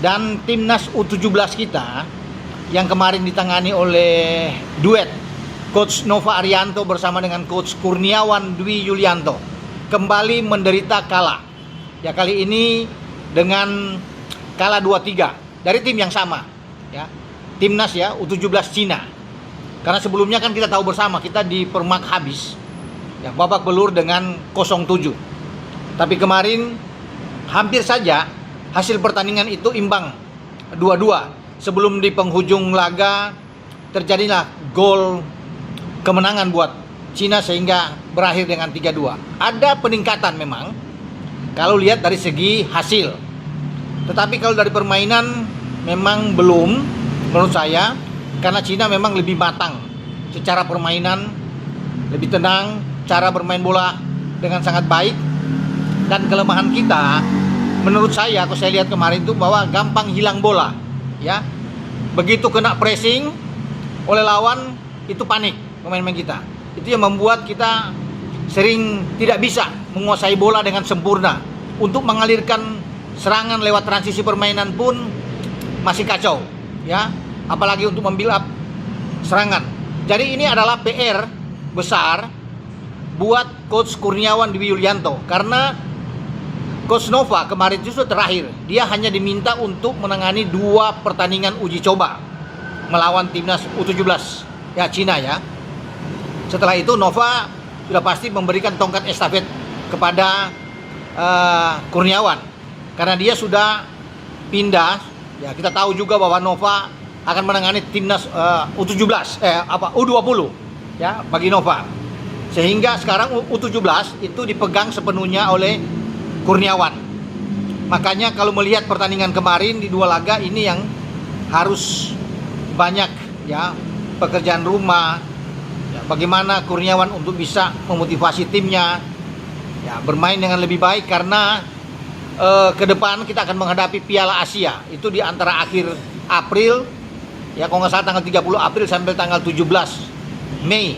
Dan timnas U17 kita yang kemarin ditangani oleh duet Coach Nova Arianto bersama dengan Coach Kurniawan Dwi Yulianto kembali menderita kalah. Ya, kali ini dengan kalah 2-3 dari tim yang sama, ya. Timnas ya U17 Cina. Karena sebelumnya kan kita tahu bersama kita dipermak habis. Ya, babak belur dengan 0-7. Tapi kemarin hampir saja hasil pertandingan itu imbang 2-2. Sebelum di penghujung laga terjadilah gol kemenangan buat Cina sehingga berakhir dengan 3-2. Ada peningkatan memang kalau lihat dari segi hasil. Tetapi kalau dari permainan memang belum menurut saya, karena Cina memang lebih matang secara permainan, lebih tenang, cara bermain bola dengan sangat baik. Dan kelemahan kita menurut saya, kalau saya lihat kemarin itu bahwa gampang hilang bola, ya. Begitu kena pressing oleh lawan itu panik pemain-pemain kita. Itu yang membuat kita sering tidak bisa menguasai bola dengan sempurna. Untuk mengalirkan serangan lewat transisi permainan pun masih kacau, ya. Apalagi untuk membuild up serangan. Jadi ini adalah PR besar buat Coach Kurniawan Dwi Yulianto, karena Coach Nova kemarin justru terakhir, dia hanya diminta untuk menangani 2 pertandingan uji coba melawan timnas U17 ya Cina ya. Setelah itu Nova sudah pasti memberikan tongkat estafet kepada Kurniawan, karena dia sudah pindah. Ya, kita tahu juga bahwa Nova akan menangani timnas U17 U20 ya bagi Nova. Sehingga sekarang U17 itu dipegang sepenuhnya oleh Kurniawan. Makanya kalau melihat pertandingan kemarin di 2 laga ini yang harus banyak ya pekerjaan rumah ya, bagaimana Kurniawan untuk bisa memotivasi timnya ya bermain dengan lebih baik, karena ke depan kita akan menghadapi Piala Asia itu di antara akhir April ya, kalau nggak salah tanggal 30 April sampai tanggal 17 Mei.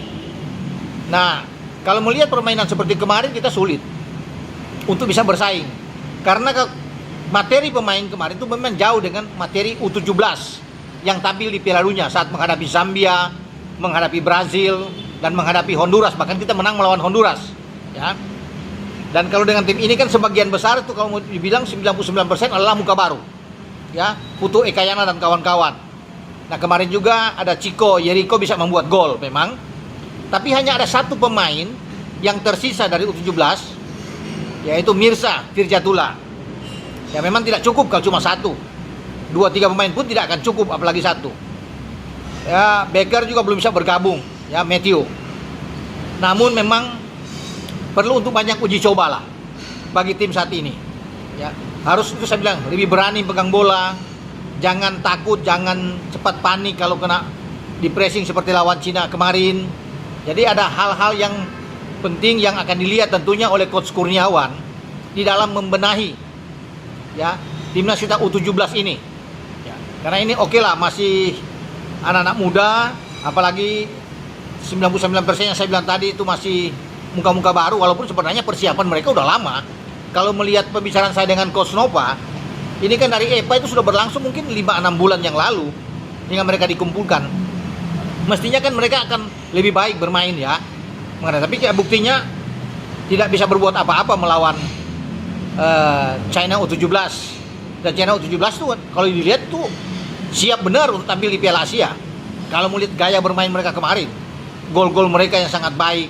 Nah, kalau melihat permainan seperti kemarin kita sulit untuk bisa bersaing, karena materi pemain kemarin itu memang jauh dengan materi U17 yang tampil di Piala Dunia saat menghadapi Zambia, menghadapi Brazil, dan menghadapi Honduras. Bahkan kita menang melawan Honduras ya. Dan kalau dengan tim ini kan sebagian besar itu kalau mau dibilang 99% adalah muka baru ya, Putu Ekayana dan kawan-kawan. Nah, kemarin juga ada Chico Jericho bisa membuat gol memang, tapi hanya ada 1 pemain yang tersisa dari U17, yaitu Mirza Firjatullah. Ya memang tidak cukup kalau cuma 1. 2-3 pemain pun tidak akan cukup, apalagi 1. Ya, Becker juga belum bisa bergabung, ya Matthew. Namun memang perlu untuk banyak uji coba lah bagi tim saat ini. Ya, harus itu saya bilang lebih berani pegang bola, jangan takut, jangan cepat panik kalau kena di pressing seperti lawan Cina kemarin. Jadi ada hal-hal yang penting yang akan dilihat tentunya oleh Coach Kurniawan di dalam membenahi ya timnas kita U17 ini. Ya, karena ini oke lah, masih anak-anak muda, apalagi 99% yang saya bilang tadi itu masih muka-muka baru, walaupun sebenarnya persiapan mereka udah lama. Kalau melihat pembicaraan saya dengan Coach Nova, ini kan dari EPA itu sudah berlangsung mungkin 5-6 bulan yang lalu hingga mereka dikumpulkan. Mestinya kan mereka akan lebih baik bermain ya. Tapi buktinya tidak bisa berbuat apa-apa melawan China U17. Dan China U17 tuh kalau dilihat tuh siap benar untuk tampil di Piala Asia. Kalau melihat gaya bermain mereka kemarin, gol-gol mereka yang sangat baik,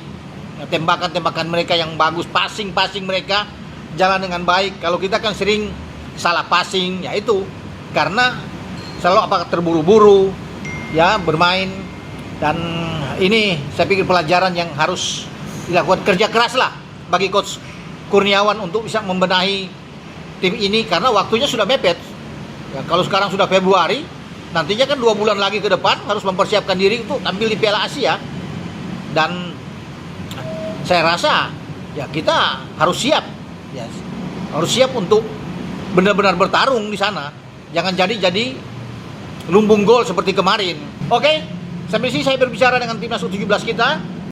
tembakan-tembakan mereka yang bagus, passing mereka jalan dengan baik. Kalau kita kan sering salah passing, ya itu karena selalu terburu-buru ya bermain. Dan ini saya pikir pelajaran yang harus dilakukan, kerja keras lah bagi Coach Kurniawan untuk bisa membenahi tim ini, karena waktunya sudah mepet ya. Kalau sekarang sudah Februari, nantinya kan 2 bulan lagi ke depan harus mempersiapkan diri untuk tampil di Piala Asia. Dan saya rasa ya kita harus siap ya, harus siap untuk benar-benar bertarung di sana. Jangan jadi lumbung gol seperti kemarin. Oke, sampai sini saya berbicara dengan timnas U17 kita.